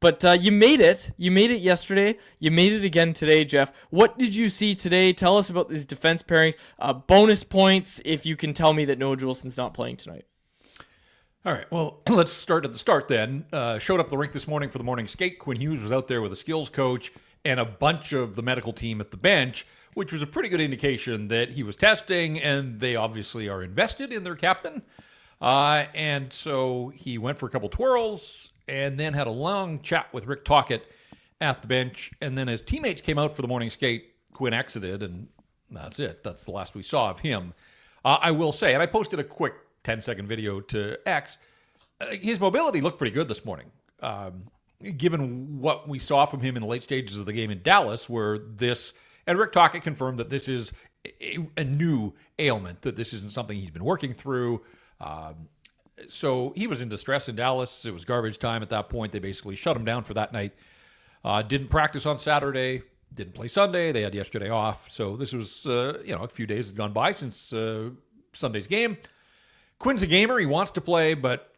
But you made it. You made it yesterday. You made it again today, Jeff. What did you see today? Tell us about these defense pairings. Bonus points if you can tell me that Noah Juulsen's not playing tonight. All right, well, let's start at the start then. Showed up at the rink this morning for the morning skate. Quinn Hughes was out there with a skills coach and a bunch of the medical team at the bench, which was a pretty good indication that he was testing, and they obviously are invested in their captain. And so he went for a couple twirls and then had a long chat with Rick Tocchet at the bench. And then as teammates came out for the morning skate, Quinn exited, and that's it. That's the last we saw of him. I will say, and I posted a quick 10-second video to X, his mobility looked pretty good this morning. Given what we saw from him in the late stages of the game in Dallas, where this, and Rick Tocchet confirmed that this is a new ailment, that this isn't something he's been working through. So he was in distress in Dallas. It was garbage time at that point. They basically shut him down for that night. Didn't practice on Saturday, didn't play Sunday. They had yesterday off. So this was, a few days had gone by since Sunday's game. Quinn's a gamer. He wants to play, but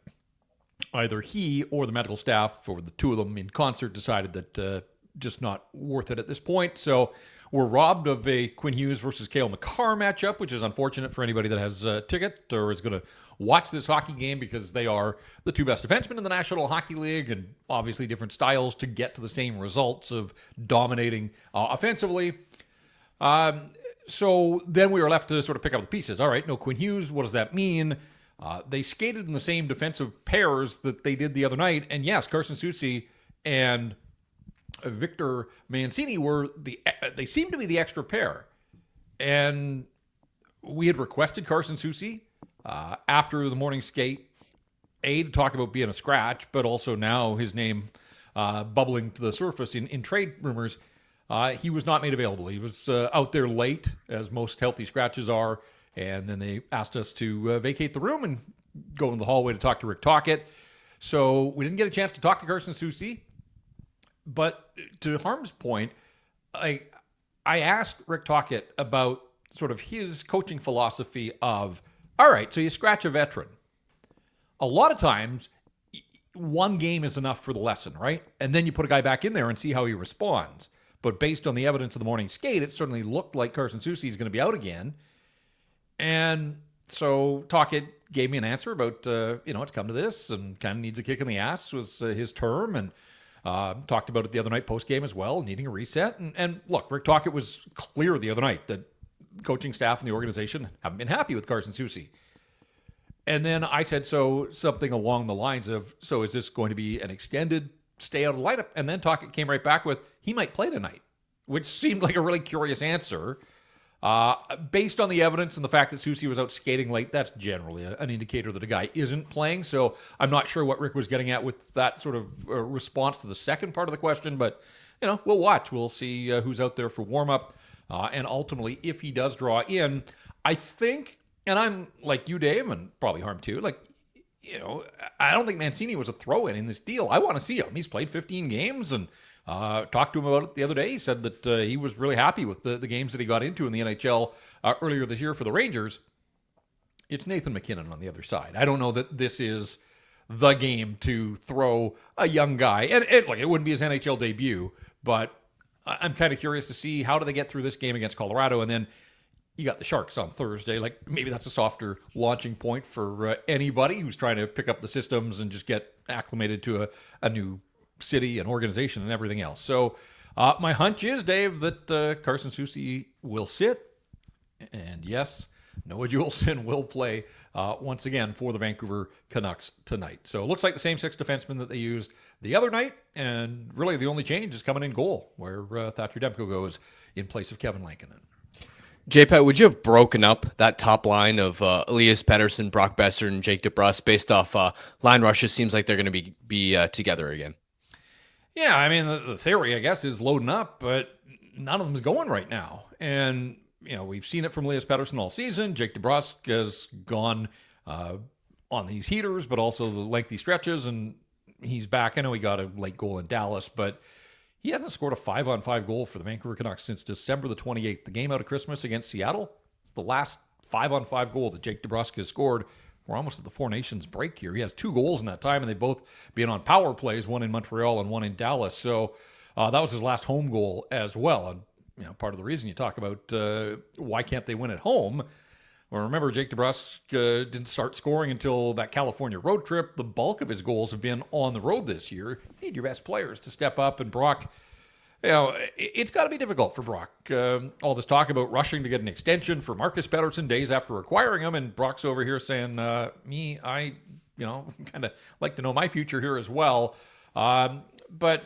either he or the medical staff, or the two of them in concert, decided that just not worth it at this point. So we're robbed of a Quinn Hughes versus Cale Makar matchup, which is unfortunate for anybody that has a ticket or is going to watch this hockey game, because they are the two best defensemen in the National Hockey League, and obviously different styles to get to the same results of dominating offensively. So then we were left to sort of pick up the pieces. All right, no Quinn Hughes. What does that mean? They skated in the same defensive pairs that they did the other night. And yes, Carson Soucy and Victor Mancini they seemed to be the extra pair. And we had requested Carson Soucy after the morning skate, to talk about being a scratch, but also now his name bubbling to the surface in trade rumors. He was not made available. He was out there late, as most healthy scratches are, and then they asked us to vacate the room and go in the hallway to talk to Rick Tocchet. So we didn't get a chance to talk to Carson Soucy. But to Harm's point, I asked Rick Tocchet about sort of his coaching philosophy of, all right, so you scratch a veteran. A lot of times, one game is enough for the lesson, right? And then you put a guy back in there and see how he responds. But based on the evidence of the morning skate, it certainly looked like Carson Soucy is going to be out again. And so Tocchet gave me an answer about, it's come to this and kind of needs a kick in the ass was his term. And talked about it the other night post-game as well, needing a reset. And look, Rick Tocchet was clear the other night that coaching staff and the organization haven't been happy with Carson Soucy. And then I said, something along the lines of, so is this going to be an extended stay out of the lineup? And then Tocchet came right back with, he might play tonight, which seemed like a really curious answer. Based on the evidence and the fact that Soucy was out skating late, that's generally an indicator that a guy isn't playing. So I'm not sure what Rick was getting at with that sort of response to the second part of the question, but we'll watch. We'll see who's out there for warm-up. And ultimately, if he does draw in, I think, and I'm like you, Dave, and probably Harm too, I don't think Mancini was a throw-in in this deal. I want to see him. He's played 15 games, and talked to him about it the other day. He said that he was really happy with the games that he got into in the NHL earlier this year for the Rangers. It's Nathan MacKinnon on the other side. I don't know that this is the game to throw a young guy. And it wouldn't be his NHL debut, but I'm kind of curious to see how do they get through this game against Colorado. And then you got the Sharks on Thursday. Maybe that's a softer launching point for anybody who's trying to pick up the systems and just get acclimated to a new city and organization and everything else. So my hunch is, Dave, that Carson Soucy will sit. And yes, Noah Juulsen will play once again for the Vancouver Canucks tonight. So it looks like the same six defensemen that they used the other night. And really the only change is coming in goal, where Thatcher Demko goes in place of Kevin Lankinen. JPET, would you have broken up that top line of Elias Pettersson, Brock Boeser, and Jake DeBrusk based off line rushes? Seems like they're going to be together again. Yeah, I mean, the theory, I guess, is loading up, but none of them is going right now. And, we've seen it from Elias Pettersson all season. Jake DeBrusk has gone on these heaters, but also the lengthy stretches, and he's back. I know he got a late goal in Dallas, but he hasn't scored a 5-on-5 goal for the Vancouver Canucks since December the 28th, the game out of Christmas against Seattle. It's the last 5-on-5 goal that Jake DeBrusk has scored we're almost at the Four Nations break here. He has 2 goals in that time, and they both been on power plays, one in Montreal and one in Dallas. So that was his last home goal as well. And part of the reason you talk about why can't they win at home. Well, remember, Jake DeBrusk didn't start scoring until that California road trip. The bulk of his goals have been on the road this year. You need your best players to step up, and Brock, it's got to be difficult for Brock. All this talk about rushing to get an extension for Marcus Pettersson days after acquiring him, and Brock's over here saying, I kind of like to know my future here as well. But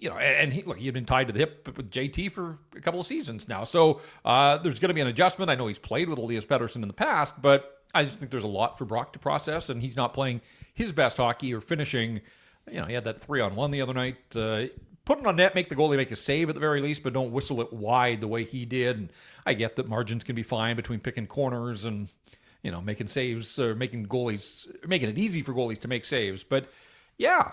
and he had been tied to the hip with JT for a couple of seasons now. So there's going to be an adjustment. I know he's played with Elias Pettersson in the past, but I just think there's a lot for Brock to process, and he's not playing his best hockey or finishing. He had that 3-on-1 the other night. Put it on net, make the goalie make a save at the very least, but don't whistle it wide the way he did. And I get that margins can be fine between picking corners and making saves or making it easy for goalies to make saves. But yeah.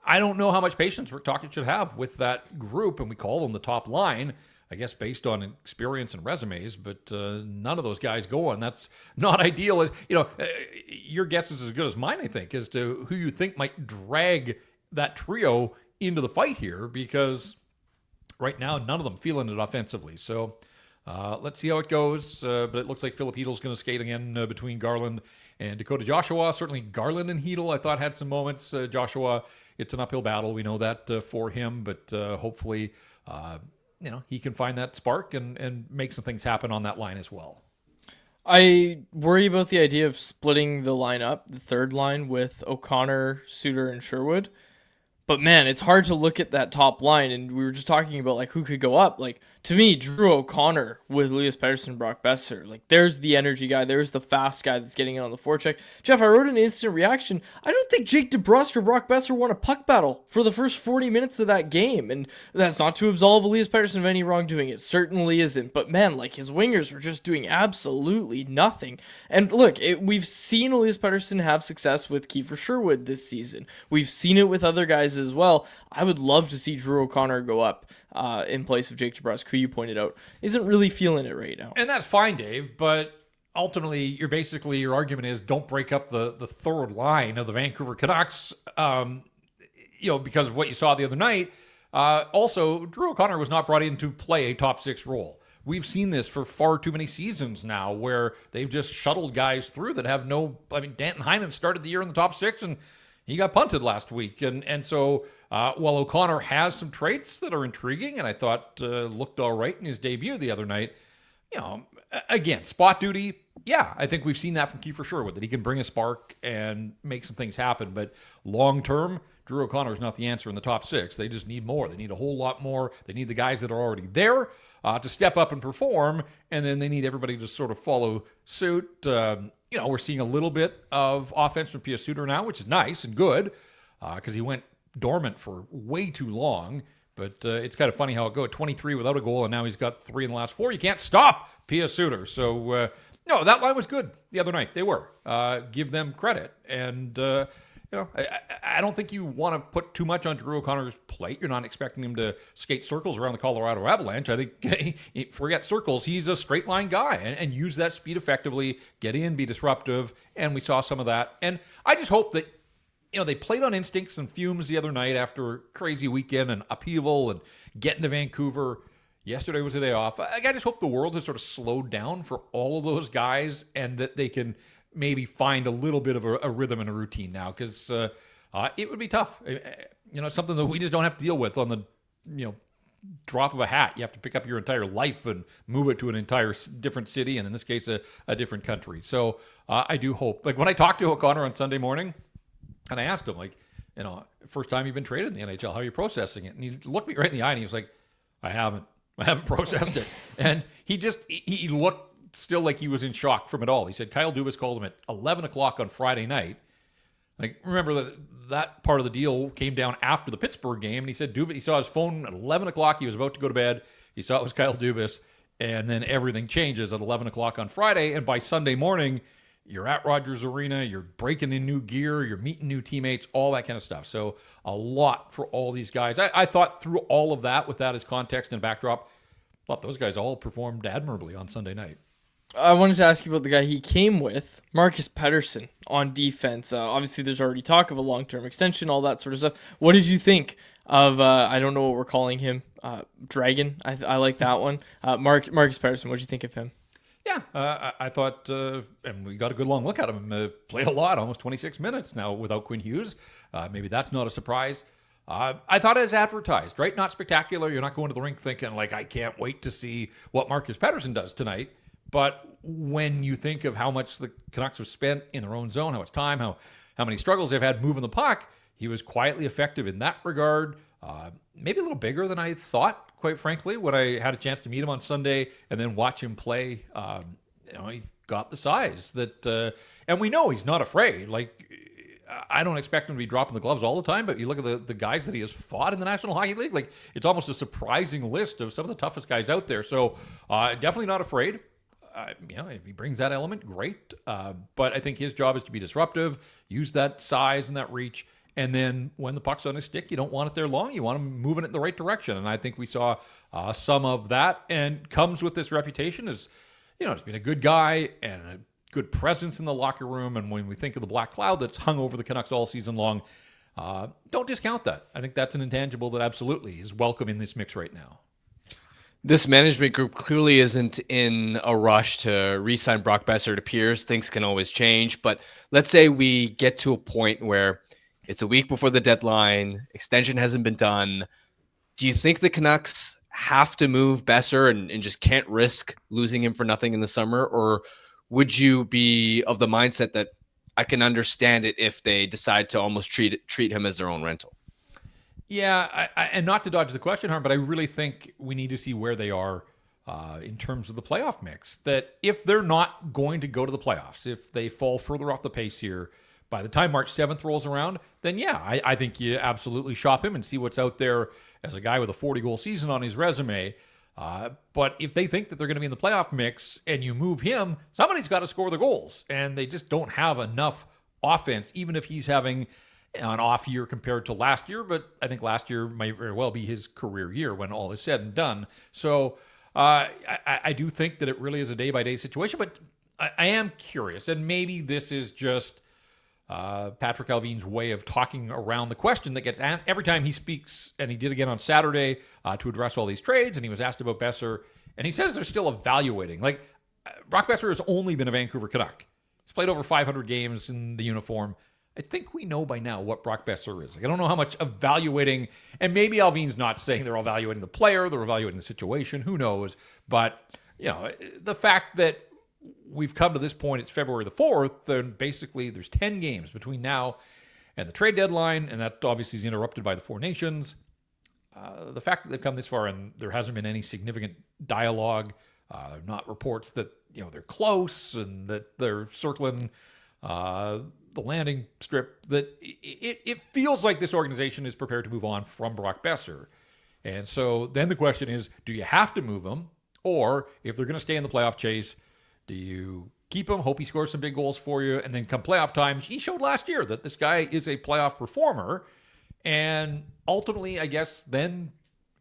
I don't know how much patience Rick Tocchet should have with that group, and we call them the top line, I guess, based on experience and resumes, but none of those guys go, and that's not ideal. Your guess is as good as mine, I think, as to who you think might drag that trio into the fight here, because right now, none of them feeling it offensively. So let's see how it goes, but it looks like Filip Chytil's going to skate again between Garland and Dakota Joshua. Certainly Garland and Chytil, I thought, had some moments. Joshua, it's an uphill battle. We know that for him, but hopefully, he can find that spark and make some things happen on that line as well. I worry about the idea of splitting the lineup, the third line, with O'Connor, Suter, and Sherwood. But man, it's hard to look at that top line, and we were just talking about who could go up. To me, Drew O'Connor with Elias Pettersson and Brock Boeser. There's the energy guy, there's the fast guy that's getting it on the forecheck. Jeff, I wrote an instant reaction. I don't think Jake DeBrusk or Brock Boeser won a puck battle for the first 40 minutes of that game, and that's not to absolve Elias Pettersson of any wrongdoing. It certainly isn't. But man, his wingers were just doing absolutely nothing. And look, we've seen Elias Pettersson have success with Kiefer Sherwood this season. We've seen it with other guys as well. I would love to see Drew O'Connor go up in place of Jake DeBrusk, who you pointed out isn't really feeling it right now. And that's fine, Dave, but ultimately your argument is don't break up the third line of the Vancouver Canucks, because of what you saw the other night. Also, Drew O'Connor was not brought in to play a top 6 role. We've seen this for far too many seasons now where they've just shuttled guys through that have Danton Heinen started the year in the top 6 and he got punted last week. And so while O'Connor has some traits that are intriguing and I thought looked all right in his debut the other night, again, spot duty, yeah, I think we've seen that from Kiefer Sherwood, that he can bring a spark and make some things happen. But long term, Drew O'Connor is not the answer in the top 6. They just need more. They need a whole lot more. They need the guys that are already there to step up and perform, and then they need everybody to sort of follow suit. We're seeing a little bit of offense from P.S. Suter now, which is nice and good because he went dormant for way too long. But it's kind of funny how it goes. 23 without a goal, and now he's got 3 in the last 4. You can't stop P.S. Suter. So, no, that line was good the other night. They were. Give them credit. And, I don't think you want to put too much on Drew O'Connor's plate. You're not expecting him to skate circles around the Colorado Avalanche. I think, forget circles, he's a straight line guy and use that speed effectively, get in, be disruptive, and we saw some of that. And I just hope that, they played on instincts and fumes the other night after a crazy weekend and upheaval and getting to Vancouver. Yesterday was a day off. I just hope the world has sort of slowed down for all of those guys and that they can maybe find a little bit of a rhythm and a routine now, because it would be tough. It's something that we just don't have to deal with on the, drop of a hat. You have to pick up your entire life and move it to an entire different city, and in this case, a different country. So I do hope, when I talked to O'Connor on Sunday morning, and I asked him, first time you've been traded in the NHL, how are you processing it? And he looked me right in the eye and he was like, I haven't processed it. And he looked still like he was in shock from it all. He said Kyle Dubas called him at 11 o'clock on Friday night. Remember that part of the deal came down after the Pittsburgh game, and he said Dubas, he saw his phone at 11 o'clock. He was about to go to bed. He saw it was Kyle Dubas, and then everything changes at 11 o'clock on Friday, and by Sunday morning, you're at Rogers Arena, you're breaking in new gear, you're meeting new teammates, all that kind of stuff. So a lot for all these guys. I thought through all of that, with that as context and backdrop, thought those guys all performed admirably on Sunday night. I wanted to ask you about the guy he came with, Marcus Pettersson, on defense. Obviously, there's already talk of a long-term extension, all that sort of stuff. What did you think of, I don't know what we're calling him, Dragon? I like that one. Marcus Pettersson, what did you think of him? Yeah, I thought, and we got a good long look at him. Played a lot, almost 26 minutes now without Quinn Hughes. Maybe that's not a surprise. I thought it was advertised, right? Not spectacular. You're not going to the rink thinking, like, I can't wait to see what Marcus Pettersson does tonight. But when you think of how much the Canucks have spent in their own zone, how much time, how many struggles they've had moving the puck, he was quietly effective in that regard. Maybe a little bigger than I thought, quite frankly, when I had a chance to meet him on Sunday and then watch him play. He got the size that, and we know he's not afraid. Like, I don't expect him to be dropping the gloves all the time, but you look at the guys that he has fought in the National Hockey League, like, it's almost a surprising list of some of the toughest guys out there. So definitely not afraid. If he brings that element, great. But I think his job is to be disruptive, use that size and that reach. And then when the puck's on his stick, you don't want it there long. You want him moving it in the right direction. And I think we saw some of that, and comes with this reputation as, he's been a good guy and a good presence in the locker room. And when we think of the black cloud that's hung over the Canucks all season long, don't discount that. I think that's an intangible that absolutely is welcome in this mix right now. This management group clearly isn't in a rush to re-sign Brock Boeser. It appears things can always change, but let's say we get to a point where it's a week before the deadline, extension hasn't been done. Do you think the Canucks have to move Boeser and just can't risk losing him for nothing in the summer? Or would you be of the mindset that I can understand it if they decide to almost treat him as their own rental? Yeah, and not to dodge the question, Harm, but I really think we need to see where they are in terms of the playoff mix. That if they're not going to go to the playoffs, if they fall further off the pace here, by the time March 7th rolls around, then yeah, I think you absolutely shop him and see what's out there as a guy with a 40-goal season on his resume. But if they think that they're going to be in the playoff mix and you move him, somebody's got to score the goals. And they just don't have enough offense, even if he's having an off year compared to last year. But I think last year might very well be his career year when all is said and done. So I do think that it really is a day-by-day situation. But I am curious, and maybe this is just Patrick Allvin's way of talking around the question that gets asked every time he speaks, and he did again on Saturday to address all these trades, and he was asked about Boeser, and he says they're still evaluating. Like, Brock Boeser has only been a Vancouver Canuck. He's played over 500 games in the uniform. I think we know by now what Brock Boeser is. Like, I don't know how much evaluating, and maybe Allvin's not saying they're evaluating the player, they're evaluating the situation, who knows. But, the fact that we've come to this point, it's February the 4th, and basically there's 10 games between now and the trade deadline, and that obviously is interrupted by the Four Nations. The fact that they've come this far and there hasn't been any significant dialogue, not reports that they're close and that they're circling the landing strip, that it feels like this organization is prepared to move on from Brock Boeser. And so then the question is, do you have to move him? Or if they're going to stay in the playoff chase, do you keep him, hope he scores some big goals for you, and then come playoff time, he showed last year that this guy is a playoff performer. And ultimately, I guess then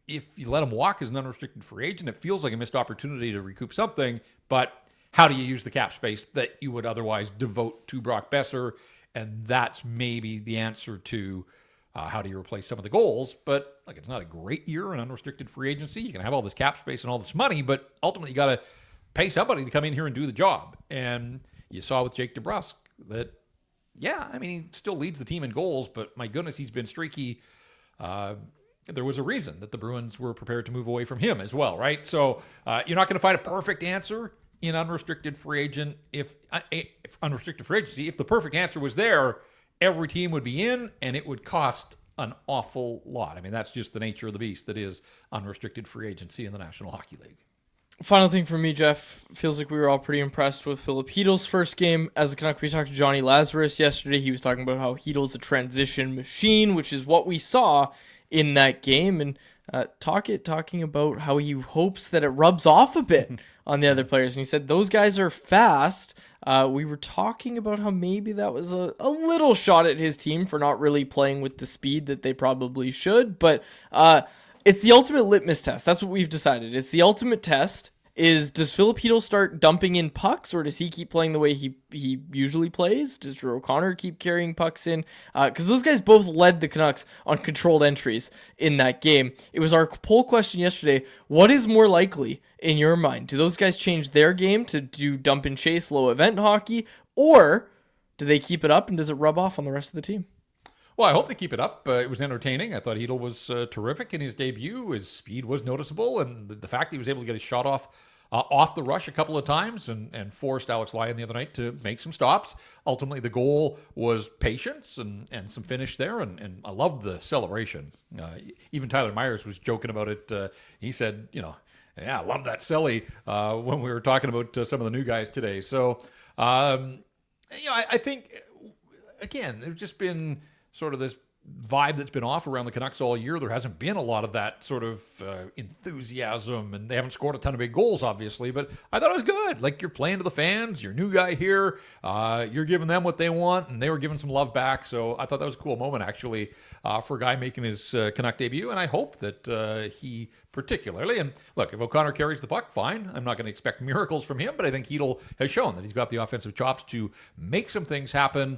if you let him walk as an unrestricted free agent, it feels like a missed opportunity to recoup something. But how do you use the cap space that you would otherwise devote to Brock Boeser? And that's maybe the answer to how do you replace some of the goals. But it's not a great year in unrestricted free agency. You can have all this cap space and all this money, but ultimately you got to pay somebody to come in here and do the job. And you saw with Jake DeBrusk that, he still leads the team in goals, but my goodness, he's been streaky. There was a reason that the Bruins were prepared to move away from him as well, right? So you're not going to find a perfect answer in unrestricted free agent. If unrestricted free agency, if the perfect answer was there, every team would be in, and it would cost an awful lot. That's just the nature of the beast that is unrestricted free agency in the National Hockey League. Final thing for me, Jeff, feels like we were all pretty impressed with Philip Chytil's first game as a Canuck. We talked to Johnny Lazarus yesterday. He was talking about how Chytil's a transition machine, which is what we saw in that game, and talking about how he hopes that it rubs off a bit on the other players. And he said those guys are fast. We were talking about how maybe that was a little shot at his team for not really playing with the speed that they probably should, but it's the ultimate litmus test. That's what we've decided. It's the ultimate test. does Filipino start dumping in pucks, or does he keep playing the way he usually plays? Does Drew O'Connor keep carrying pucks in? Because those guys both led the Canucks on controlled entries in that game. It was our poll question yesterday. What is more likely in your mind? Do those guys change their game to do dump and chase low event hockey, or do they keep it up and does it rub off on the rest of the team? Well, I hope they keep it up. It was entertaining. I thought Chytil was terrific in his debut. His speed was noticeable, and the fact that he was able to get his shot off the rush a couple of times and forced Alex Lyon the other night to make some stops. Ultimately, the goal was patience and some finish there, and I loved the celebration. Even Tyler Myers was joking about it. He said, yeah, I love that celly when we were talking about some of the new guys today. So, I think, again, there's just been sort of this vibe that's been off around the Canucks all year. There hasn't been a lot of that sort of enthusiasm, and they haven't scored a ton of big goals, obviously, but I thought it was good. Like, you're playing to the fans, your new guy here, you're giving them what they want, and they were giving some love back, so I thought that was a cool moment, actually, for a guy making his Canuck debut, and I hope that he particularly, and look, if O'Connor carries the puck, fine. I'm not going to expect miracles from him, but I think Chytil has shown that he's got the offensive chops to make some things happen.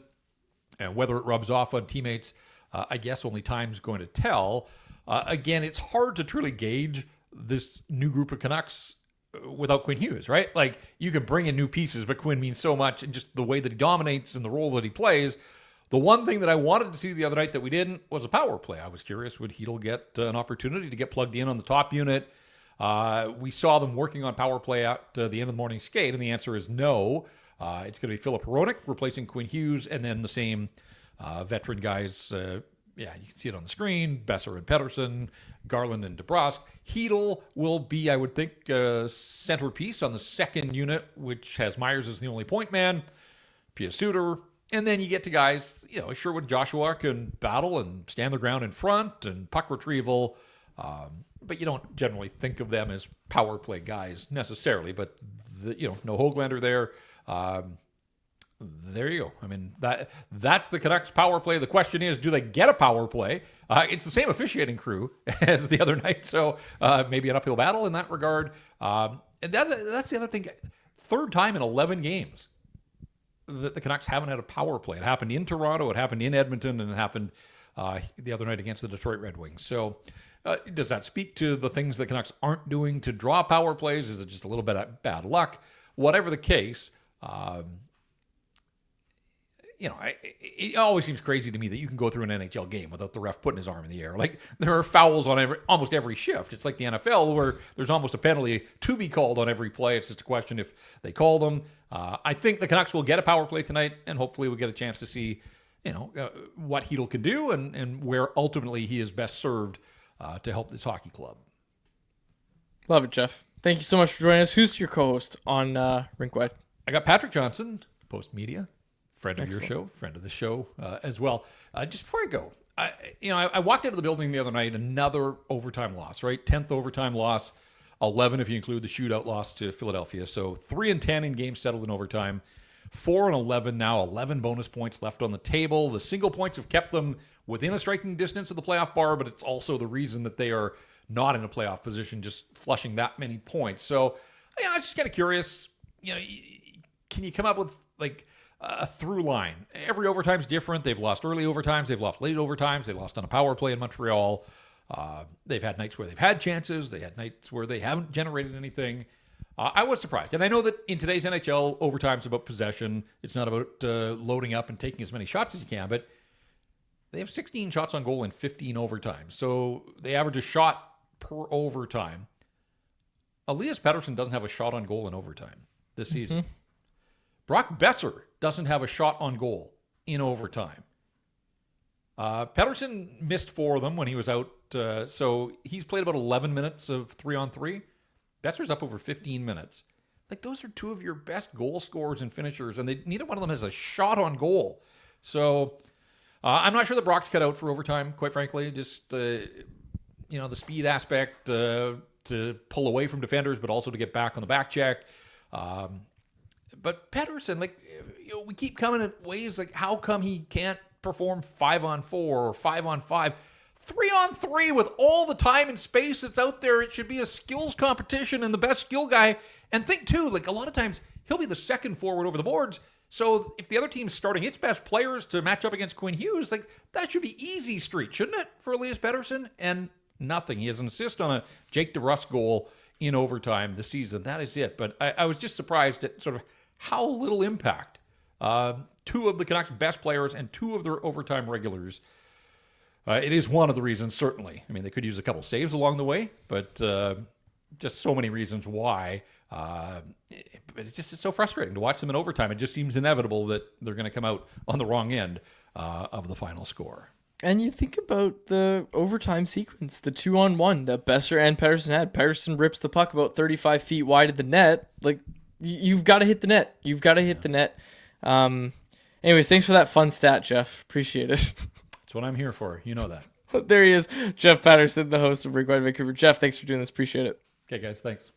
And whether it rubs off on teammates, I guess only time's going to tell. Again, it's hard to truly gauge this new group of Canucks without Quinn Hughes, right? Like, you can bring in new pieces, but Quinn means so much, and just the way that he dominates and the role that he plays. The one thing that I wanted to see the other night that we didn't was a power play. I was curious, would Chytil get an opportunity to get plugged in on the top unit? We saw them working on power play at the end of the morning skate, and the answer is no. It's going to be Filip Hronek replacing Quinn Hughes, and then the same veteran guys. You can see it on the screen. Boeser and Pettersson, Garland and DeBrusk. Chytil will be, I would think, centerpiece on the second unit, which has Myers as the only point man, Pia Suter. And then you get to guys, Sherwood and Joshua can battle and stand their ground in front and puck retrieval. But you don't generally think of them as power play guys necessarily. But, no Höglander there. There you go. I mean, that's the Canucks power play. The question is, do they get a power play? It's the same officiating crew as the other night, so maybe an uphill battle in that regard. And that's the other thing. Third time in 11 games that the Canucks haven't had a power play. It happened in Toronto, it happened in Edmonton, and it happened the other night against the Detroit Red Wings. So does that speak to the things the Canucks aren't doing to draw power plays? Is it just a little bit of bad luck? Whatever the case, it always seems crazy to me that you can go through an NHL game without the ref putting his arm in the air. Like, there are fouls on almost every shift. It's like the NFL where there's almost a penalty to be called on every play. It's just a question if they call them. I think the Canucks will get a power play tonight, and hopefully we'll get a chance to see, what Chytil can do and where ultimately he is best served to help this hockey club. Love it, Jeff. Thank you so much for joining us. Who's your co-host on Rinkwide? I got Patrick Johnson, Post Media. Friend of Excellent. your show, friend of the show as well. Just before I go, I walked out of the building the other night, another overtime loss, right? 10th overtime loss, 11 if you include the shootout loss to Philadelphia. So 3-10 in games settled in overtime, 4-11 now, 11 bonus points left on the table. The single points have kept them within a striking distance of the playoff bar, but it's also the reason that they are not in a playoff position, just flushing that many points. So I was just kind of curious, can you come up with like a through line? Every overtime's different. They've lost early overtimes. They've lost late overtimes. They lost on a power play in Montreal. They've had nights where they've had chances. They had nights where they haven't generated anything. I was surprised. And I know that in today's NHL, overtime's about possession. It's not about loading up and taking as many shots as you can, but they have 16 shots on goal in 15 overtimes. So they average a shot per overtime. Elias Pettersson doesn't have a shot on goal in overtime this season. Brock Boeser doesn't have a shot on goal in overtime. Pettersson missed 4 of them when he was out, so he's played about 11 minutes of 3-on-3. Boeser's up over 15 minutes. Like, those are 2 of your best goal scorers and finishers, and neither one of them has a shot on goal. So I'm not sure the Brock's cut out for overtime, quite frankly. Just, the speed aspect to pull away from defenders, but also to get back on the back check. But Pettersson, we keep coming at ways like, how come he can't perform 5-on-4 or 5-on-5? 3-on-3 with all the time and space that's out there. It should be a skills competition and the best skill guy. And think too, like a lot of times he'll be the second forward over the boards. So if the other team's starting its best players to match up against Quinn Hughes, like that should be easy street, shouldn't it, for Elias Pettersson? And nothing. He has an assist on a Jake DeRuss goal in overtime this season. That is it. But I was just surprised at sort of how little impact two of the Canucks' best players and two of their overtime regulars. It is one of the reasons, certainly. I mean, they could use a couple saves along the way, but just so many reasons why. It's so frustrating to watch them in overtime. It just seems inevitable that they're going to come out on the wrong end of the final score. And you think about the overtime sequence, the 2-on-1 that Boeser and Pettersson had. Pettersson rips the puck about 35 feet wide of the net. Like, you've got to hit the net. You've got to hit the net. Anyways, thanks for that fun stat, Jeff. Appreciate it. That's what I'm here for. You know that. There he is, Jeff Paterson, the host of Breakaway Vancouver. Jeff, thanks for doing this. Appreciate it. Okay, guys. Thanks.